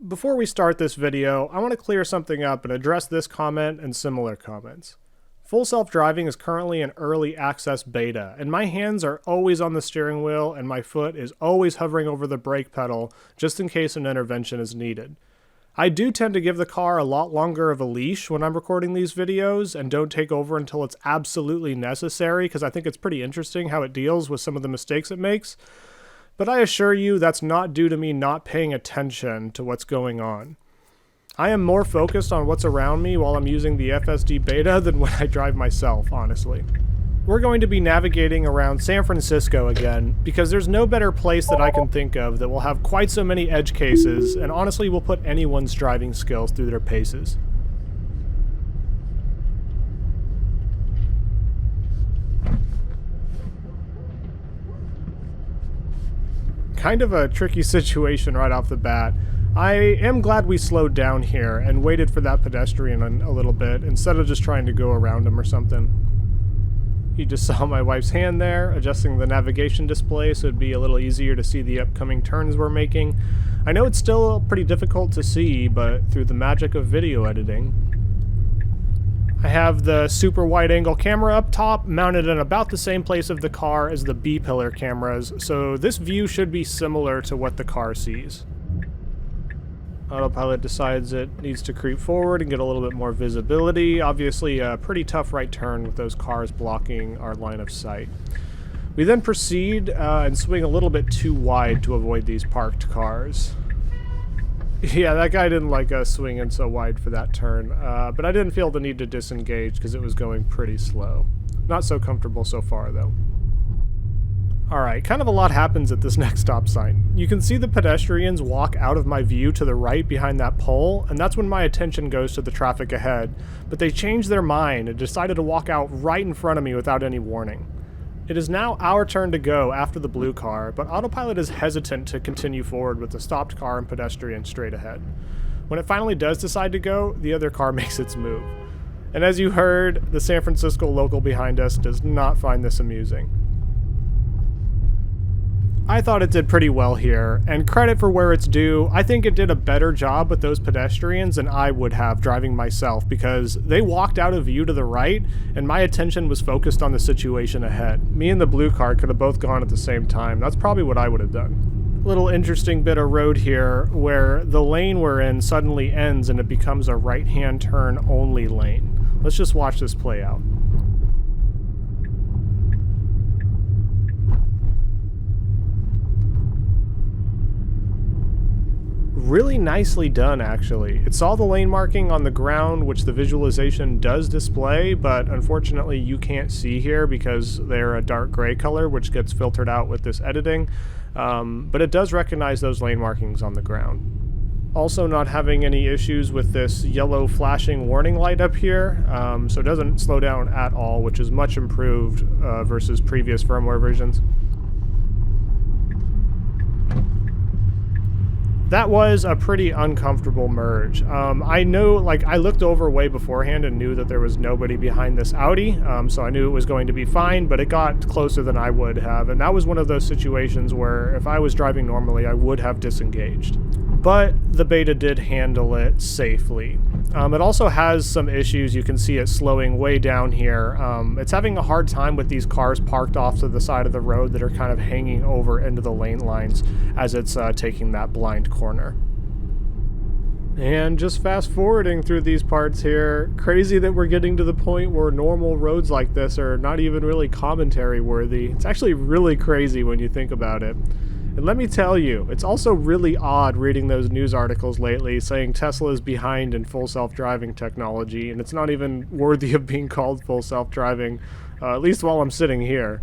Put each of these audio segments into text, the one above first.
Before we start this video, I want to clear something up and address this comment and similar comments. Full self-driving is currently in early access beta, and my hands are always on the steering wheel and my foot is always hovering over the brake pedal just in case an intervention is needed. I do tend to give the car a lot longer of a leash when I'm recording these videos and don't take over until it's absolutely necessary because I think it's pretty interesting how it deals with some of the mistakes it makes. But I assure you that's not due to me not paying attention to what's going on. I am more focused on what's around me while I'm using the FSD BETA than when I drive myself, honestly. We're going to be navigating around San Francisco again, because there's no better place that I can think of that will have quite so many edge cases and honestly will put anyone's driving skills through their paces. Kind of a tricky situation right off the bat. I am glad we slowed down here and waited for that pedestrian a little bit instead of just trying to go around him or something. You just saw my wife's hand there, adjusting the navigation display so it'd be a little easier to see the upcoming turns we're making. I know it's still pretty difficult to see, but through the magic of video editing. I have the super wide angle camera up top, mounted in about the same place of the car as the B-pillar cameras, so this view should be similar to what the car sees. Autopilot decides it needs to creep forward and get a little bit more visibility. Obviously a pretty tough right turn with those cars blocking our line of sight. We then proceed and swing a little bit too wide to avoid these parked cars. Yeah, that guy didn't like us swinging so wide for that turn, but I didn't feel the need to disengage because it was going pretty slow. Not so comfortable so far, though. Alright, kind of a lot happens at this next stop sign. You can see the pedestrians walk out of my view to the right behind that pole, and that's when my attention goes to the traffic ahead, but they changed their mind and decided to walk out right in front of me without any warning. It is now our turn to go after the blue car, but Autopilot is hesitant to continue forward with the stopped car and pedestrian straight ahead. When it finally does decide to go, the other car makes its move. And as you heard, the San Francisco local behind us does not find this amusing. I thought it did pretty well here, and credit for where it's due, I think it did a better job with those pedestrians than I would have driving myself because they walked out of view to the right and my attention was focused on the situation ahead. Me and the blue car could have both gone at the same time. That's probably what I would have done. Little interesting bit of road here where the lane we're in suddenly ends and it becomes a right-hand turn only lane. Let's just watch this play out. Really nicely done, actually. It saw the lane marking on the ground, which the visualization does display, but unfortunately you can't see here because they're a dark gray color, which gets filtered out with this editing. But it does recognize those lane markings on the ground. Also not having any issues with this yellow flashing warning light up here, so it doesn't slow down at all, which is much improved versus previous firmware versions. That was a pretty uncomfortable merge. I know, I looked over way beforehand and knew that there was nobody behind this Audi, so I knew it was going to be fine, but it got closer than I would have, and that was one of those situations where if I was driving normally, I would have disengaged. But the Beta did handle it safely. It also has some issues. You can see it slowing way down here. It's having a hard time with these cars parked off to the side of the road that are kind of hanging over into the lane lines as it's taking that blind corner. And just fast forwarding through these parts here, crazy that we're getting to the point where normal roads like this are not even really commentary worthy. It's actually really crazy when you think about it. And let me tell you, it's also really odd reading those news articles lately saying Tesla is behind in full self-driving technology, and it's not even worthy of being called full self-driving, at least while I'm sitting here.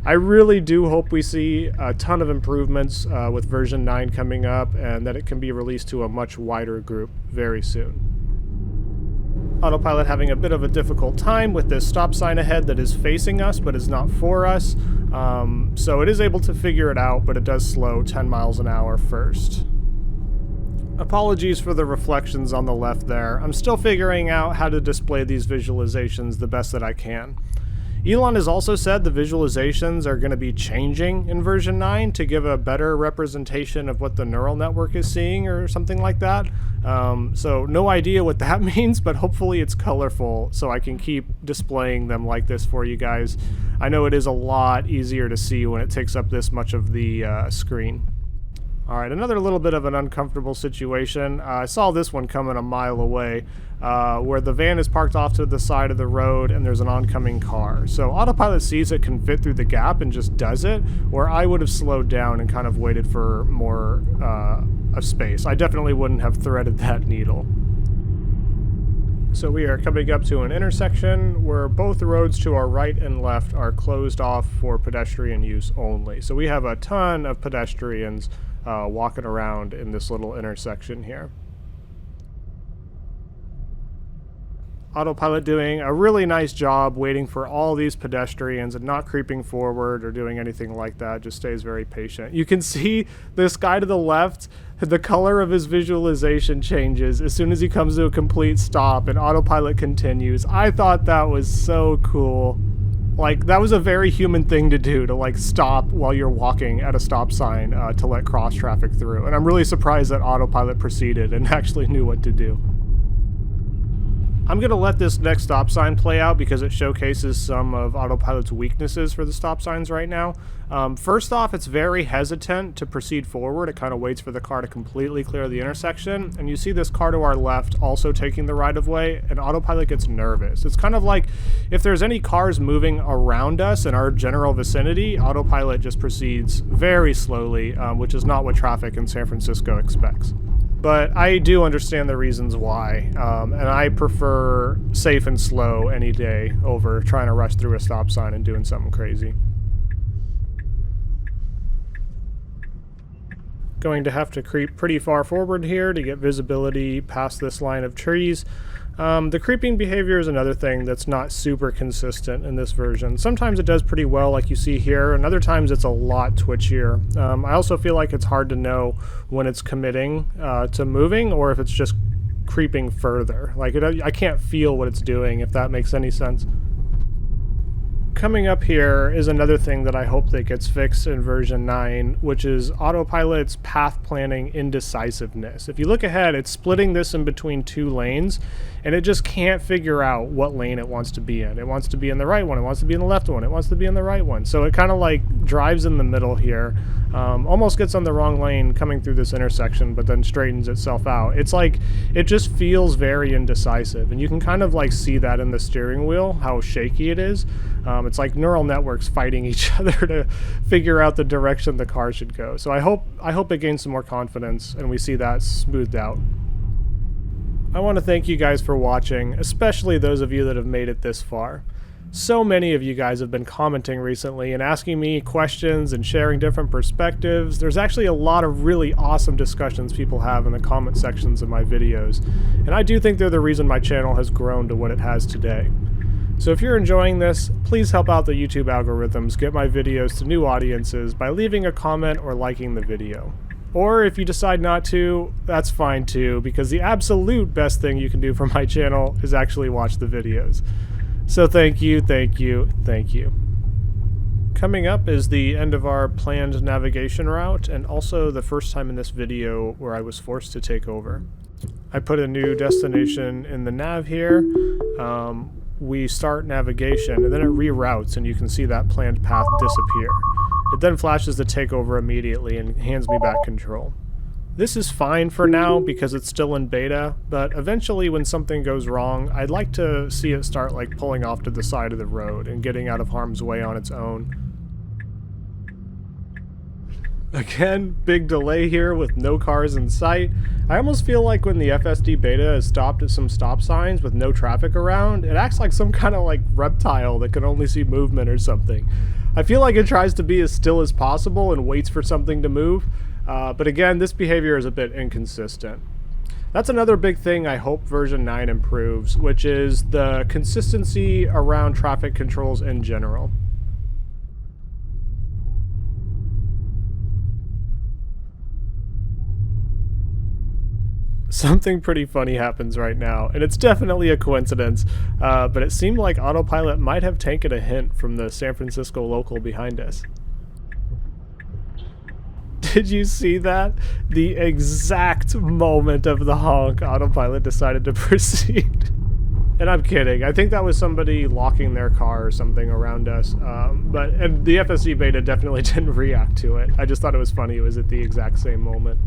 I really do hope we see a ton of improvements with version 9 coming up, and that it can be released to a much wider group very soon. Autopilot having a bit of a difficult time with this stop sign ahead that is facing us but is not for us. So it is able to figure it out, but it does slow 10 miles an hour first. Apologies for the reflections on the left there. I'm still figuring out how to display these visualizations the best that I can. Elon has also said the visualizations are going to be changing in version 9 to give a better representation of what the neural network is seeing or something like that. So no idea what that means, but hopefully it's colorful so I can keep displaying them like this for you guys. I know it is a lot easier to see when it takes up this much of the screen. All right, another little bit of an uncomfortable situation. I saw this one coming a mile away, where the van is parked off to the side of the road and there's an oncoming car. So Autopilot sees it can fit through the gap and just does it, where I would have slowed down and kind of waited for more of space. I definitely wouldn't have threaded that needle. So we are coming up to an intersection where both roads to our right and left are closed off for pedestrian use only. So we have a ton of pedestrians walking around in this little intersection here. Autopilot doing a really nice job waiting for all these pedestrians and not creeping forward or doing anything like that. Just stays very patient. You can see this guy to the left, the color of his visualization changes as soon as he comes to a complete stop and Autopilot continues. I thought that was so cool. Like, that was a very human thing to do, to like stop while you're walking at a stop sign to let cross traffic through. And I'm really surprised that Autopilot proceeded and actually knew what to do. I'm going to let this next stop sign play out because it showcases some of Autopilot's weaknesses for the stop signs right now. First off, it's very hesitant to proceed forward. It kind of waits for the car to completely clear the intersection. And you see this car to our left also taking the right of way, and Autopilot gets nervous. It's kind of like if there's any cars moving around us in our general vicinity, Autopilot just proceeds very slowly, which is not what traffic in San Francisco expects. But I do understand the reasons why, and I prefer safe and slow any day over trying to rush through a stop sign and doing something crazy. Going to have to creep pretty far forward here to get visibility past this line of trees. The creeping behavior is another thing that's not super consistent in this version. Sometimes it does pretty well like you see here, and other times it's a lot twitchier. I also feel like it's hard to know when it's committing to moving or if it's just creeping further. Like I can't feel what it's doing, if that makes any sense. Coming up here is another thing that I hope that gets fixed in version 9, which is Autopilot's path planning indecisiveness. If you look ahead, it's splitting this in between two lanes, and it just can't figure out what lane it wants to be in. It wants to be in the right one, it wants to be in the left one, it wants to be in the right one. So it kind of like drives in the middle here, almost gets on the wrong lane coming through this intersection, but then straightens itself out. It's like, it just feels very indecisive, and you can kind of like see that in the steering wheel, how shaky it is. It's like neural networks fighting each other to figure out the direction the car should go. So I hope it gains some more confidence and we see that smoothed out. I want to thank you guys for watching, especially those of you that have made it this far. So many of you guys have been commenting recently and asking me questions and sharing different perspectives. There's actually a lot of really awesome discussions people have in the comment sections of my videos, and I do think they're the reason my channel has grown to what it has today. So if you're enjoying this, please help out the YouTube algorithms get my videos to new audiences by leaving a comment or liking the video. Or if you decide not to, that's fine too, because the absolute best thing you can do for my channel is actually watch the videos. So thank you, thank you, thank you. Coming up is the end of our planned navigation route, and also the first time in this video where I was forced to take over. I put a new destination in the nav here. We start navigation, and then it reroutes, and you can see that planned path disappear. It then flashes the takeover immediately and hands me back control. This is fine for now because it's still in beta, but eventually when something goes wrong, I'd like to see it start like pulling off to the side of the road and getting out of harm's way on its own. Again, big delay here with no cars in sight. I almost feel like when the FSD beta has stopped at some stop signs with no traffic around, it acts like some kind of like reptile that can only see movement or something. I feel like it tries to be as still as possible and waits for something to move, but again, this behavior is a bit inconsistent. That's another big thing I hope version 9 improves, which is the consistency around traffic controls in general. Something pretty funny happens right now, and it's definitely a coincidence, but it seemed like Autopilot might have taken a hint from the San Francisco local behind us. Did you see that? The exact moment of the honk, Autopilot decided to proceed. And I'm kidding. I think that was somebody locking their car or something around us. And the FSD Beta definitely didn't react to it. I just thought it was funny. It was at the exact same moment.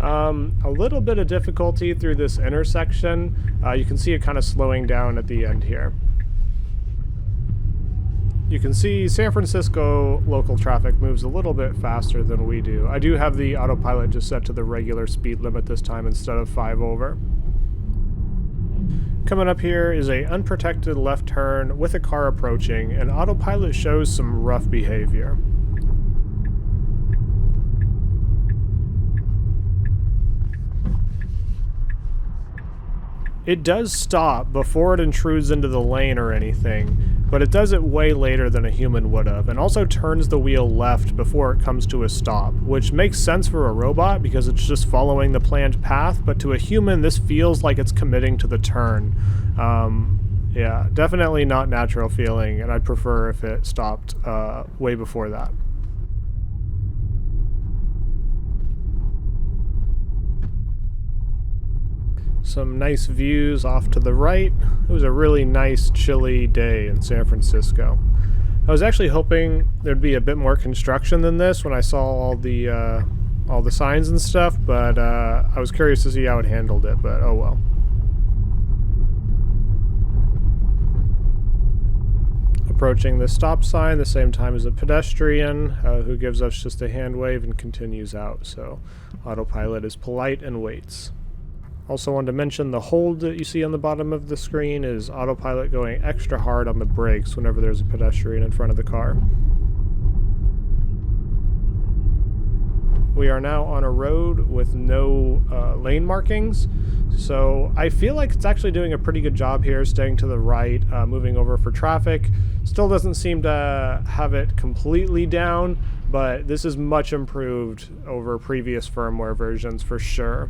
A little bit of difficulty through this intersection. You can see it kind of slowing down at the end here. You can see San Francisco local traffic moves a little bit faster than we do. I do have the Autopilot just set to the regular speed limit this time instead of 5 over. Coming up here is a unprotected left turn with a car approaching, and Autopilot shows some rough behavior. It does stop before it intrudes into the lane or anything, but it does it way later than a human would have, and also turns the wheel left before it comes to a stop, which makes sense for a robot because it's just following the planned path, but to a human this feels like it's committing to the turn. Yeah, definitely not natural feeling, and I'd prefer if it stopped way before that. Some nice views off to the right. It was a really nice chilly day in San Francisco. I was actually hoping there'd be a bit more construction than this when I saw all the signs and stuff, but I was curious to see how it handled it, but oh well. Approaching the stop sign the same time as a pedestrian who gives us just a hand wave and continues out, so Autopilot is polite and waits. Also wanted to mention the hold that you see on the bottom of the screen is Autopilot going extra hard on the brakes whenever there's a pedestrian in front of the car. We are now on a road with no lane markings, so I feel like it's actually doing a pretty good job here, staying to the right, moving over for traffic. Still doesn't seem to have it completely down, but this is much improved over previous firmware versions for sure.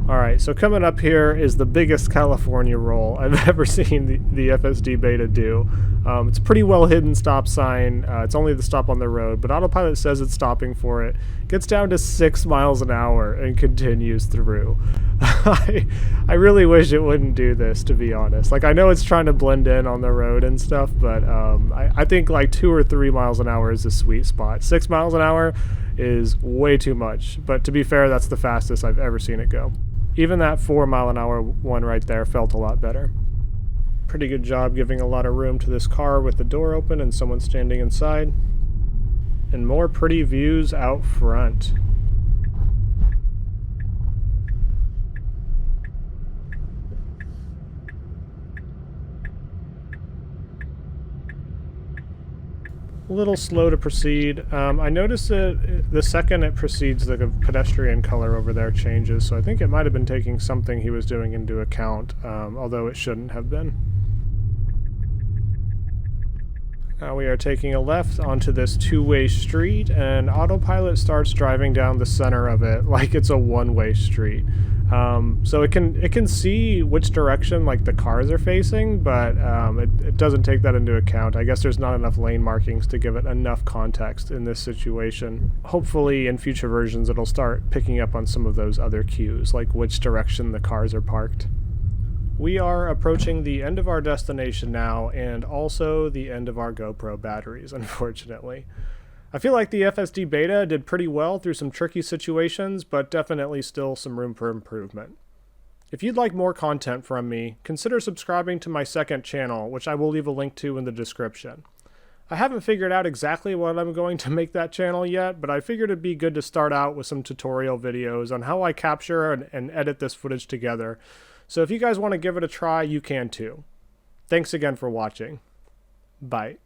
Alright, so coming up here is the biggest California roll I've ever seen the FSD Beta do. It's a pretty well hidden stop sign. It's only the stop on the road, but Autopilot says it's stopping for it. Gets down to 6 miles an hour and continues through. I really wish it wouldn't do this, to be honest. Like, I know it's trying to blend in on the road and stuff, but I think like 2 or 3 miles an hour is a sweet spot. 6 miles an hour is way too much, but to be fair, that's the fastest I've ever seen it go. Even that 4 mile an hour one right there felt a lot better. Pretty good job giving a lot of room to this car with the door open and someone standing inside. And more pretty views out front. A little slow to proceed. I noticed that the second it proceeds, the pedestrian color over there changes, so I think it might have been taking something he was doing into account, although it shouldn't have been. Now we are taking a left onto this two-way street, and Autopilot starts driving down the center of it like it's a one-way street. So it can see which direction like the cars are facing, but it doesn't take that into account. I guess there's not enough lane markings to give it enough context in this situation. Hopefully in future versions it'll start picking up on some of those other cues, like which direction the cars are parked. We are approaching the end of our destination now, and also the end of our GoPro batteries, unfortunately. I feel like the FSD Beta did pretty well through some tricky situations, but definitely still some room for improvement. If you'd like more content from me, consider subscribing to my second channel, which I will leave a link to in the description. I haven't figured out exactly what I'm going to make that channel yet, but I figured it'd be good to start out with some tutorial videos on how I capture and edit this footage together. So if you guys want to give it a try, you can too. Thanks again for watching. Bye.